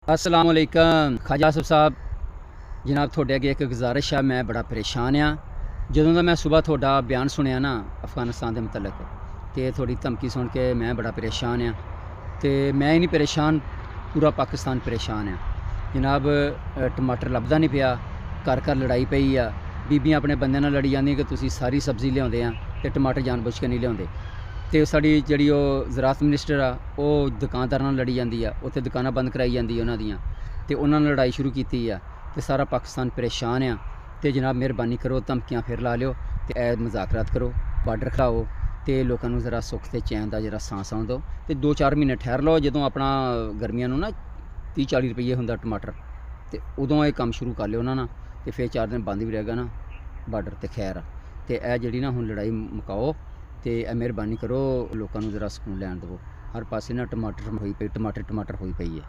अस्सलाम वालेकुम ख्वाजा आसिफ साहब जनाब, थोड़े अगे एक गुजारिश है। मैं बड़ा परेशान हाँ। ਜਦੋਂ ਦਾ मैं सुबह थोड़ा बयान सुनिया ना अफगानिस्तान के मुतलक, तो थोड़ी धमकी सुन के मैं बड़ा परेशान हाँ। तो मैं ही नहीं परेशान, पूरा पाकिस्तान परेशान है जनाब। टमाटर लभदा नहीं पिया, घर घर लड़ाई पई आ। बीबियां अपने बंदे नाल लड़ी जांदियां कि तुसीं सारी सब्जी लियाउंदे आ ते टमाटर जानबूझ के नहीं लियाउंदे। तो साड़ी जिहड़ी ज़राअत मिनिस्टर आ वो दुकानदारां नाल लड़ी जांदी आ, उत्थे दुकानां बंद कराई जांदी उन्हां दियां, ते उन्हां नाल लड़ाई शुरू कीती आ। ते सारा पाकिस्तान परेशान आ। तो जनाब मेहरबानी करो, धमकियां फिर ला लियो, तो ए मुज़ाकरात करो, बार्डर खड़ाओ, तो लोगों को ज़रा सुख ते चैन का जरा सांस आउण दो। तो 2-4 महीने ठहर लो, जदों अपना गर्मियां नूं ना 30-40 रुपये हुंदा टमाटर, तो उदों ये काम शुरू कर लियो उन्हां नाल, तो फिर 4 दिन बंद भी रहेगा ना बार्डर। तो खैर तो यह जिहड़ी ना हुण लड़ाई मुकाओ, तो मेहरबानी करो, लोगों को ज़रा सुकून लैण दवो। हर पासे ना टमाटर होई पई, टमाटर होई पई है।